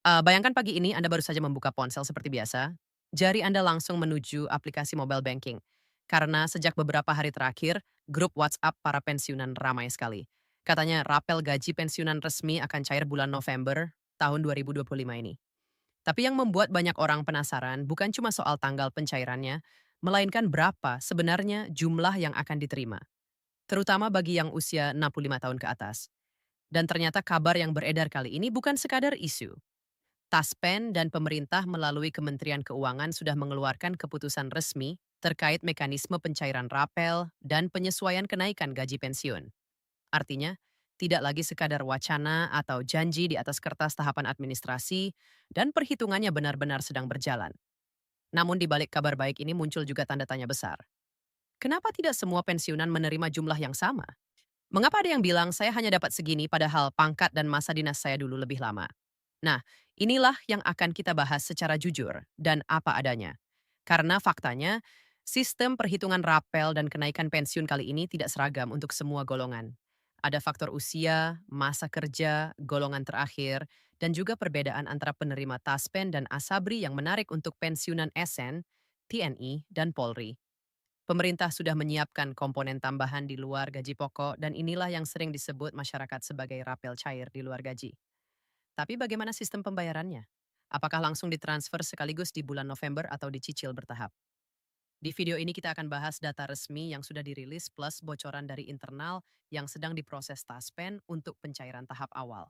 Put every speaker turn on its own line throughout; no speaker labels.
Bayangkan pagi ini Anda baru saja membuka ponsel seperti biasa, jari Anda langsung menuju aplikasi mobile banking. Karena sejak beberapa hari terakhir, grup WhatsApp para pensiunan ramai sekali. Katanya rapel gaji pensiunan resmi akan cair bulan November tahun 2025 ini. Tapi yang membuat banyak orang penasaran bukan cuma soal tanggal pencairannya, melainkan berapa sebenarnya jumlah yang akan diterima. Terutama bagi yang usia 65 tahun ke atas. Dan ternyata kabar yang beredar kali ini bukan sekadar isu. Taspen dan pemerintah melalui Kementerian Keuangan sudah mengeluarkan keputusan resmi terkait mekanisme pencairan rapel dan penyesuaian kenaikan gaji pensiun. Artinya, tidak lagi sekadar wacana atau janji di atas kertas tahapan administrasi dan perhitungannya benar-benar sedang berjalan. Namun di balik kabar baik ini muncul juga tanda tanya besar. Kenapa tidak semua pensiunan menerima jumlah yang sama? Mengapa ada yang bilang saya hanya dapat segini padahal pangkat dan masa dinas saya dulu lebih lama? Nah, inilah yang akan kita bahas secara jujur dan apa adanya. Karena faktanya, sistem perhitungan rapel dan kenaikan pensiun kali ini tidak seragam untuk semua golongan. Ada faktor usia, masa kerja, golongan terakhir, dan juga perbedaan antara penerima Taspen dan Asabri yang menarik untuk pensiunan SN, TNI, dan Polri. Pemerintah sudah menyiapkan komponen tambahan di luar gaji pokok dan inilah yang sering disebut masyarakat sebagai rapel cair di luar gaji. Tapi bagaimana sistem pembayarannya? Apakah langsung ditransfer sekaligus di bulan November atau dicicil bertahap? Di video ini kita akan bahas data resmi yang sudah dirilis plus bocoran dari internal yang sedang diproses Taspen untuk pencairan tahap awal.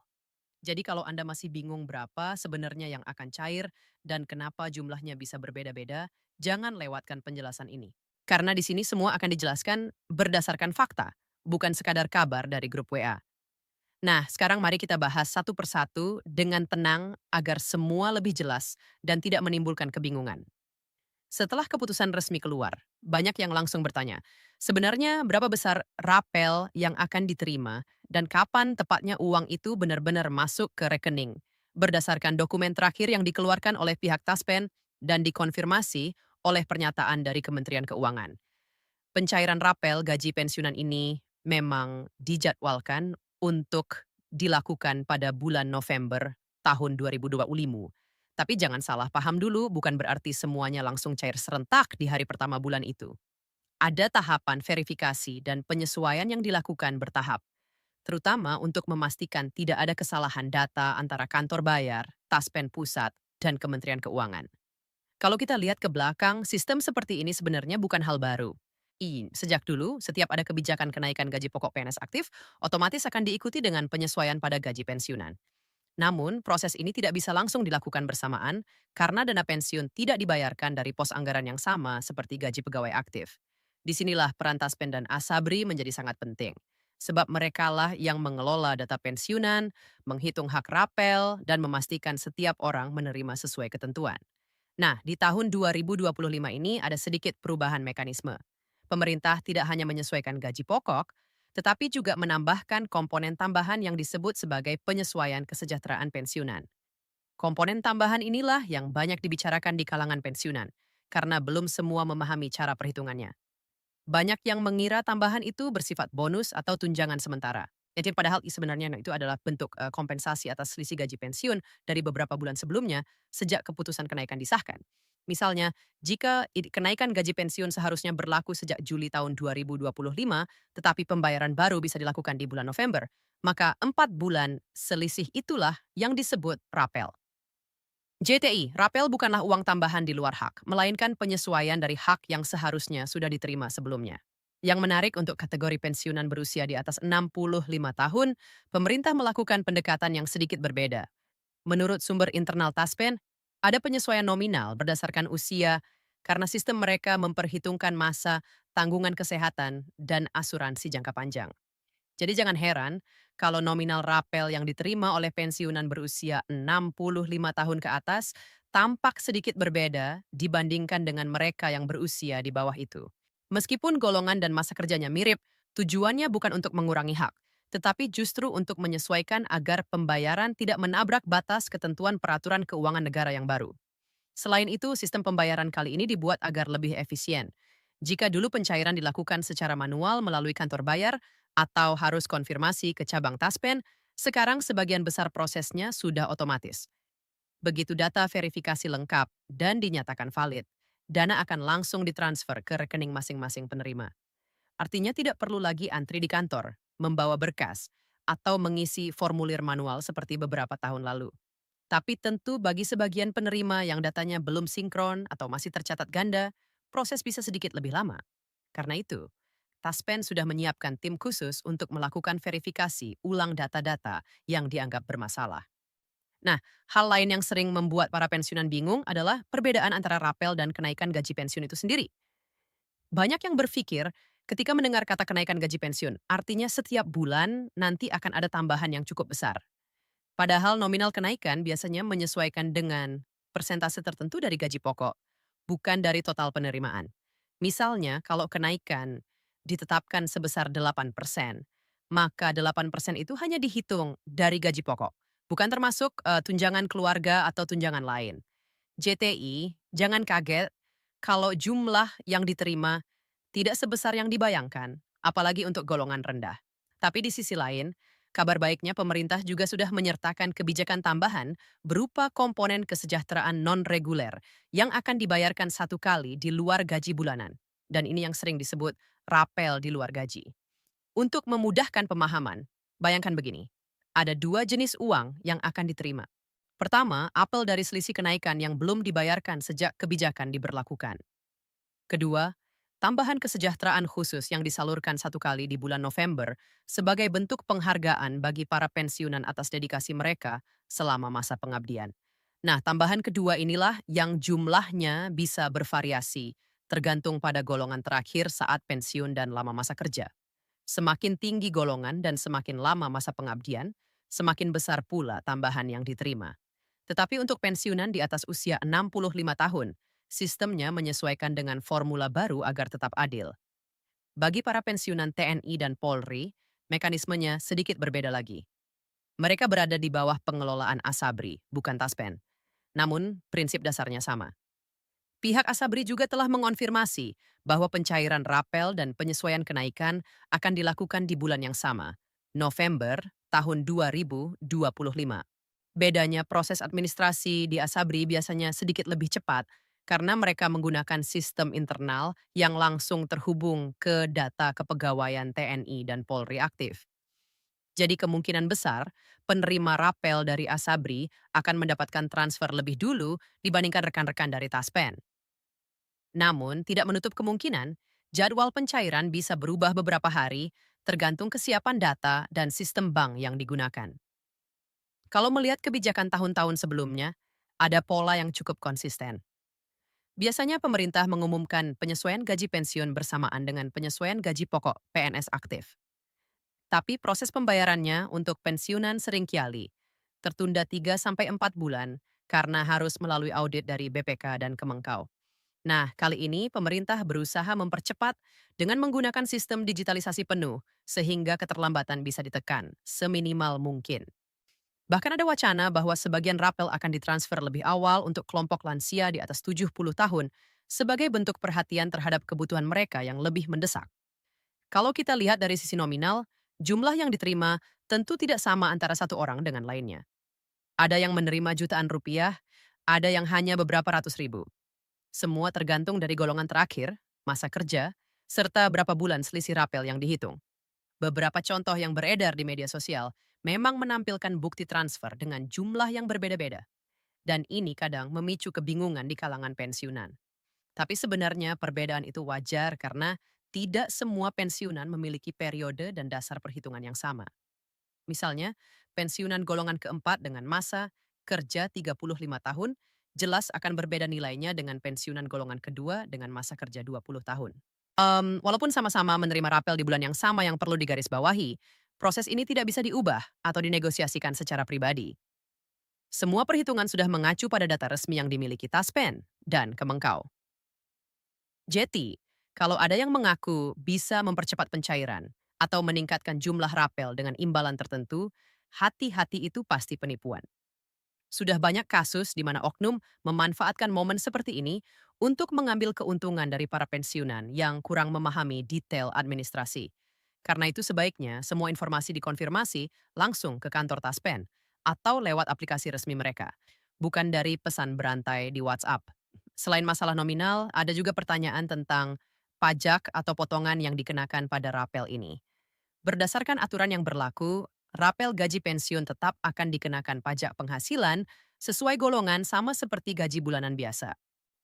Jadi kalau Anda masih bingung berapa sebenarnya yang akan cair dan kenapa jumlahnya bisa berbeda-beda, jangan lewatkan penjelasan ini. Karena di sini semua akan dijelaskan berdasarkan fakta, bukan sekadar kabar dari grup WA. Nah, sekarang mari kita bahas satu persatu dengan tenang agar semua lebih jelas dan tidak menimbulkan kebingungan. Setelah keputusan resmi keluar, banyak yang langsung bertanya, sebenarnya berapa besar rapel yang akan diterima dan kapan tepatnya uang itu benar-benar masuk ke rekening? Berdasarkan dokumen terakhir yang dikeluarkan oleh pihak Taspen dan dikonfirmasi oleh pernyataan dari Kementerian Keuangan. Pencairan rapel gaji pensiunan ini memang dijadwalkan untuk dilakukan pada bulan November tahun 2025. Tapi jangan salah paham dulu, bukan berarti semuanya langsung cair serentak di hari pertama bulan itu. Ada tahapan verifikasi dan penyesuaian yang dilakukan bertahap, terutama untuk memastikan tidak ada kesalahan data antara kantor bayar, Taspen Pusat, dan Kementerian Keuangan. Kalau kita lihat ke belakang, sistem seperti ini sebenarnya bukan hal baru. Sejak dulu, setiap ada kebijakan kenaikan gaji pokok PNS aktif, otomatis akan diikuti dengan penyesuaian pada gaji pensiunan. Namun, proses ini tidak bisa langsung dilakukan bersamaan karena dana pensiun tidak dibayarkan dari pos anggaran yang sama seperti gaji pegawai aktif. Disinilah peran Taspen dan Asabri menjadi sangat penting. Sebab merekalah yang mengelola data pensiunan, menghitung hak rapel, dan memastikan setiap orang menerima sesuai ketentuan. Nah, di tahun 2025 ini ada sedikit perubahan mekanisme. Pemerintah tidak hanya menyesuaikan gaji pokok, tetapi juga menambahkan komponen tambahan yang disebut sebagai penyesuaian kesejahteraan pensiunan. Komponen tambahan inilah yang banyak dibicarakan di kalangan pensiunan, karena belum semua memahami cara perhitungannya. Banyak yang mengira tambahan itu bersifat bonus atau tunjangan sementara. Jadi padahal sebenarnya itu adalah bentuk kompensasi atas selisih gaji pensiun dari beberapa bulan sebelumnya sejak keputusan kenaikan disahkan. Misalnya, jika kenaikan gaji pensiun seharusnya berlaku sejak Juli tahun 2025, tetapi pembayaran baru bisa dilakukan di bulan November, maka 4 bulan selisih itulah yang disebut rapel. JTI, rapel bukanlah uang tambahan di luar hak, melainkan penyesuaian dari hak yang seharusnya sudah diterima sebelumnya. Yang menarik untuk kategori pensiunan berusia di atas 65 tahun, pemerintah melakukan pendekatan yang sedikit berbeda. Menurut sumber internal Taspen, ada penyesuaian nominal berdasarkan usia karena sistem mereka memperhitungkan masa, tanggungan kesehatan, dan asuransi jangka panjang. Jadi jangan heran kalau nominal rapel yang diterima oleh pensiunan berusia 65 tahun ke atas tampak sedikit berbeda dibandingkan dengan mereka yang berusia di bawah itu. Meskipun golongan dan masa kerjanya mirip, tujuannya bukan untuk mengurangi hak, tetapi justru untuk menyesuaikan agar pembayaran tidak menabrak batas ketentuan peraturan keuangan negara yang baru. Selain itu, sistem pembayaran kali ini dibuat agar lebih efisien. Jika dulu pencairan dilakukan secara manual melalui kantor bayar atau harus konfirmasi ke cabang Taspen, sekarang sebagian besar prosesnya sudah otomatis. Begitu data verifikasi lengkap dan dinyatakan valid, dana akan langsung ditransfer ke rekening masing-masing penerima. Artinya tidak perlu lagi antri di kantor, membawa berkas, atau mengisi formulir manual seperti beberapa tahun lalu. Tapi tentu bagi sebagian penerima yang datanya belum sinkron atau masih tercatat ganda, proses bisa sedikit lebih lama. Karena itu, Taspen sudah menyiapkan tim khusus untuk melakukan verifikasi ulang data-data yang dianggap bermasalah. Nah, hal lain yang sering membuat para pensiunan bingung adalah perbedaan antara rapel dan kenaikan gaji pensiun itu sendiri. Banyak yang berpikir ketika mendengar kata kenaikan gaji pensiun, artinya setiap bulan nanti akan ada tambahan yang cukup besar. Padahal nominal kenaikan biasanya menyesuaikan dengan persentase tertentu dari gaji pokok, bukan dari total penerimaan. Misalnya, kalau kenaikan ditetapkan sebesar 8%, maka 8% itu hanya dihitung dari gaji pokok, bukan termasuk tunjangan keluarga atau tunjangan lain. JTI, jangan kaget kalau jumlah yang diterima tidak sebesar yang dibayangkan, apalagi untuk golongan rendah. Tapi di sisi lain, kabar baiknya pemerintah juga sudah menyertakan kebijakan tambahan berupa komponen kesejahteraan non-reguler yang akan dibayarkan satu kali di luar gaji bulanan. Dan ini yang sering disebut rapel di luar gaji. Untuk memudahkan pemahaman, bayangkan begini. Ada dua jenis uang yang akan diterima. Pertama, apel dari selisih kenaikan yang belum dibayarkan sejak kebijakan diberlakukan. Kedua, tambahan kesejahteraan khusus yang disalurkan satu kali di bulan November sebagai bentuk penghargaan bagi para pensiunan atas dedikasi mereka selama masa pengabdian. Nah, tambahan kedua inilah yang jumlahnya bisa bervariasi, tergantung pada golongan terakhir saat pensiun dan lama masa kerja. Semakin tinggi golongan dan semakin lama masa pengabdian, semakin besar pula tambahan yang diterima. Tetapi untuk pensiunan di atas usia 65 tahun, sistemnya menyesuaikan dengan formula baru agar tetap adil. Bagi para pensiunan TNI dan Polri, mekanismenya sedikit berbeda lagi. Mereka berada di bawah pengelolaan Asabri, bukan Taspen. Namun, prinsip dasarnya sama. Pihak Asabri juga telah mengonfirmasi bahwa pencairan rapel dan penyesuaian kenaikan akan dilakukan di bulan yang sama, November tahun 2025. Bedanya proses administrasi di Asabri biasanya sedikit lebih cepat karena mereka menggunakan sistem internal yang langsung terhubung ke data kepegawaian TNI dan Polri aktif. Jadi kemungkinan besar penerima rapel dari Asabri akan mendapatkan transfer lebih dulu dibandingkan rekan-rekan dari Taspen. Namun, tidak menutup kemungkinan jadwal pencairan bisa berubah beberapa hari tergantung kesiapan data dan sistem bank yang digunakan. Kalau melihat kebijakan tahun-tahun sebelumnya, ada pola yang cukup konsisten. Biasanya pemerintah mengumumkan penyesuaian gaji pensiun bersamaan dengan penyesuaian gaji pokok PNS aktif. Tapi proses pembayarannya untuk pensiunan seringkali tertunda 3 sampai 4 bulan karena harus melalui audit dari BPK dan Kemenkau. Nah, kali ini pemerintah berusaha mempercepat dengan menggunakan sistem digitalisasi penuh sehingga keterlambatan bisa ditekan seminimal mungkin. Bahkan ada wacana bahwa sebagian rapel akan ditransfer lebih awal untuk kelompok lansia di atas 70 tahun sebagai bentuk perhatian terhadap kebutuhan mereka yang lebih mendesak. Kalau kita lihat dari sisi nominal, jumlah yang diterima tentu tidak sama antara satu orang dengan lainnya. Ada yang menerima jutaan rupiah, ada yang hanya beberapa ratus ribu. Semua tergantung dari golongan terakhir, masa kerja, serta berapa bulan selisih rapel yang dihitung. Beberapa contoh yang beredar di media sosial memang menampilkan bukti transfer dengan jumlah yang berbeda-beda. Dan ini kadang memicu kebingungan di kalangan pensiunan. Tapi sebenarnya perbedaan itu wajar karena tidak semua pensiunan memiliki periode dan dasar perhitungan yang sama. Misalnya, pensiunan golongan keempat dengan masa kerja 35 tahun jelas akan berbeda nilainya dengan pensiunan golongan kedua dengan masa kerja 20 tahun. Walaupun sama-sama menerima rapel di bulan yang sama yang perlu digarisbawahi, proses ini tidak bisa diubah atau dinegosiasikan secara pribadi. Semua perhitungan sudah mengacu pada data resmi yang dimiliki Taspen dan Kemenkau. Jadi, kalau ada yang mengaku bisa mempercepat pencairan atau meningkatkan jumlah rapel dengan imbalan tertentu, hati-hati itu pasti penipuan. Sudah banyak kasus di mana oknum memanfaatkan momen seperti ini untuk mengambil keuntungan dari para pensiunan yang kurang memahami detail administrasi. Karena itu sebaiknya semua informasi dikonfirmasi langsung ke kantor Taspen atau lewat aplikasi resmi mereka. bukan dari pesan berantai di WhatsApp. Selain masalah nominal, ada juga pertanyaan tentang pajak atau potongan yang dikenakan pada rapel ini. Berdasarkan aturan yang berlaku, rapel gaji pensiun tetap akan dikenakan pajak penghasilan sesuai golongan sama seperti gaji bulanan biasa.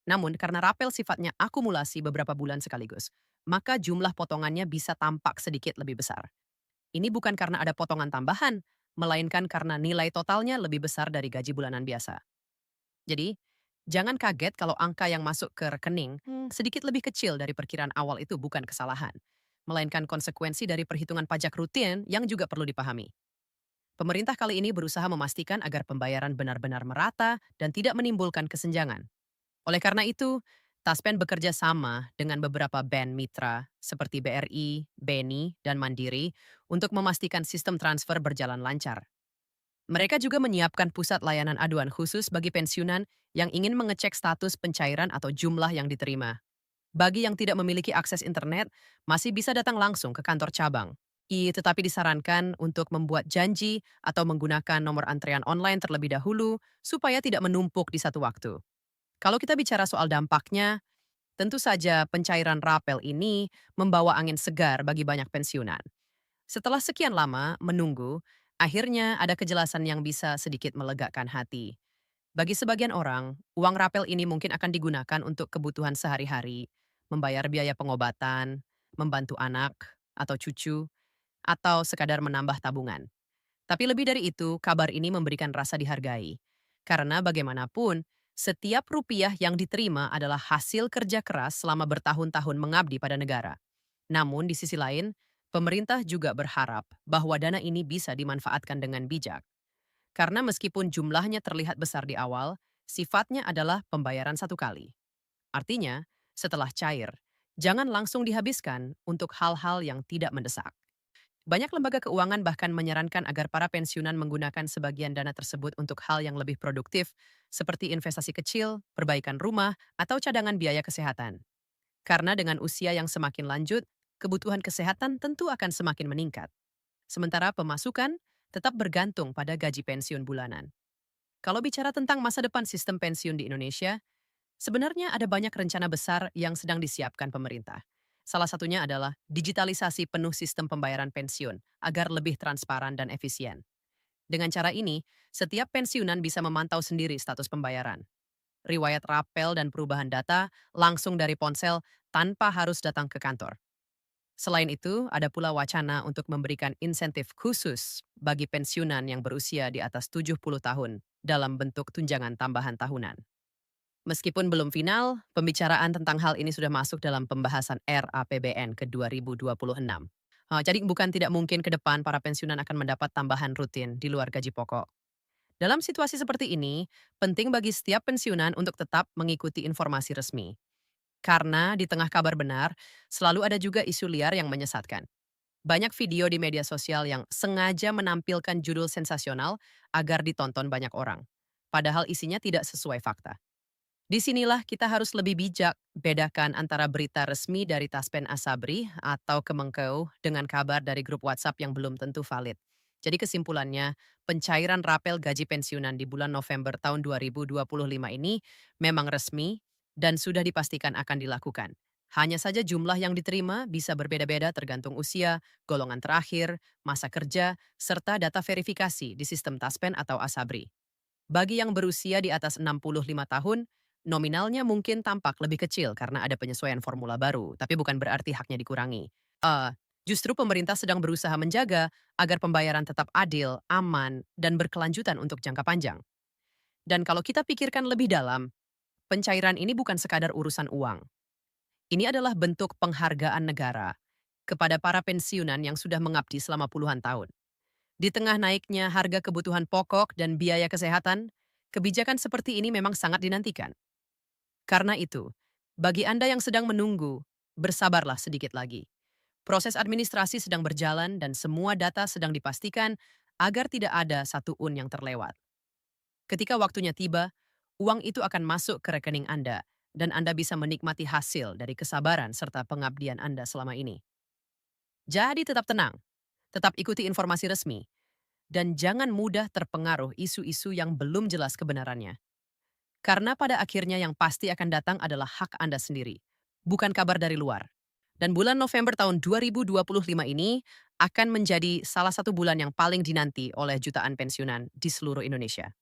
Namun, karena rapel sifatnya akumulasi beberapa bulan sekaligus, maka jumlah potongannya bisa tampak sedikit lebih besar. Ini bukan karena ada potongan tambahan, melainkan karena nilai totalnya lebih besar dari gaji bulanan biasa. Jadi, jangan kaget kalau angka yang masuk ke rekening sedikit lebih kecil dari perkiraan awal itu bukan kesalahan, melainkan konsekuensi dari perhitungan pajak rutin yang juga perlu dipahami. Pemerintah kali ini berusaha memastikan agar pembayaran benar-benar merata dan tidak menimbulkan kesenjangan. Oleh karena itu, Taspen bekerja sama dengan beberapa band mitra seperti BRI, BNI, dan Mandiri untuk memastikan sistem transfer berjalan lancar. Mereka juga menyiapkan pusat layanan aduan khusus bagi pensiunan yang ingin mengecek status pencairan atau jumlah yang diterima. Bagi yang tidak memiliki akses internet, masih bisa datang langsung ke kantor cabang. Tetapi disarankan untuk membuat janji atau menggunakan nomor antrean online terlebih dahulu supaya tidak menumpuk di satu waktu. Kalau kita bicara soal dampaknya, tentu saja pencairan rapel ini membawa angin segar bagi banyak pensiunan. Setelah sekian lama menunggu, akhirnya ada kejelasan yang bisa sedikit melegakan hati. Bagi sebagian orang, uang rapel ini mungkin akan digunakan untuk kebutuhan sehari-hari, membayar biaya pengobatan, membantu anak atau cucu, atau sekadar menambah tabungan. Tapi lebih dari itu, kabar ini memberikan rasa dihargai. Karena bagaimanapun, setiap rupiah yang diterima adalah hasil kerja keras selama bertahun-tahun mengabdi pada negara. Namun di sisi lain, pemerintah juga berharap bahwa dana ini bisa dimanfaatkan dengan bijak. Karena meskipun jumlahnya terlihat besar di awal, sifatnya adalah pembayaran satu kali. Artinya, setelah cair, jangan langsung dihabiskan untuk hal-hal yang tidak mendesak. Banyak lembaga keuangan bahkan menyarankan agar para pensiunan menggunakan sebagian dana tersebut untuk hal yang lebih produktif, seperti investasi kecil, perbaikan rumah, atau cadangan biaya kesehatan. Karena dengan usia yang semakin lanjut, kebutuhan kesehatan tentu akan semakin meningkat. Sementara pemasukan tetap bergantung pada gaji pensiun bulanan. Kalau bicara tentang masa depan sistem pensiun di Indonesia, sebenarnya ada banyak rencana besar yang sedang disiapkan pemerintah. Salah satunya adalah digitalisasi penuh sistem pembayaran pensiun agar lebih transparan dan efisien. Dengan cara ini, setiap pensiunan bisa memantau sendiri status pembayaran, riwayat rapel dan perubahan data langsung dari ponsel tanpa harus datang ke kantor. Selain itu, ada pula wacana untuk memberikan insentif khusus bagi pensiunan yang berusia di atas 70 tahun dalam bentuk tunjangan tambahan tahunan. Meskipun belum final, pembicaraan tentang hal ini sudah masuk dalam pembahasan RAPBN ke 2026. Jadi bukan tidak mungkin ke depan para pensiunan akan mendapat tambahan rutin di luar gaji pokok. Dalam situasi seperti ini, penting bagi setiap pensiunan untuk tetap mengikuti informasi resmi. Karena di tengah kabar benar, selalu ada juga isu liar yang menyesatkan. Banyak video di media sosial yang sengaja menampilkan judul sensasional agar ditonton banyak orang. Padahal isinya tidak sesuai fakta. Disinilah kita harus lebih bijak bedakan antara berita resmi dari Taspen Asabri atau Kemenkeu dengan kabar dari grup WhatsApp yang belum tentu valid. Jadi kesimpulannya, pencairan rapel gaji pensiunan di bulan November tahun 2025 ini memang resmi dan sudah dipastikan akan dilakukan. Hanya saja jumlah yang diterima bisa berbeda-beda tergantung usia, golongan terakhir, masa kerja, serta data verifikasi di sistem Taspen atau Asabri. Bagi yang berusia di atas 65 tahun, nominalnya mungkin tampak lebih kecil karena ada penyesuaian formula baru, tapi bukan berarti haknya dikurangi. Eh, Justru pemerintah sedang berusaha menjaga agar pembayaran tetap adil, aman, dan berkelanjutan untuk jangka panjang. Dan kalau kita pikirkan lebih dalam, pencairan ini bukan sekadar urusan uang. Ini adalah bentuk penghargaan negara kepada para pensiunan yang sudah mengabdi selama puluhan tahun. Di tengah naiknya harga kebutuhan pokok dan biaya kesehatan, kebijakan seperti ini memang sangat dinantikan. Karena itu, bagi Anda yang sedang menunggu, bersabarlah sedikit lagi. Proses administrasi sedang berjalan dan semua data sedang dipastikan agar tidak ada satu un yang terlewat. Ketika waktunya tiba, uang itu akan masuk ke rekening Anda dan Anda bisa menikmati hasil dari kesabaran serta pengabdian Anda selama ini. Jadi tetap tenang, tetap ikuti informasi resmi, dan jangan mudah terpengaruh isu-isu yang belum jelas kebenarannya. Karena pada akhirnya yang pasti akan datang adalah hak Anda sendiri, bukan kabar dari luar. Dan bulan November tahun 2025 ini akan menjadi salah satu bulan yang paling dinanti oleh jutaan pensiunan di seluruh Indonesia.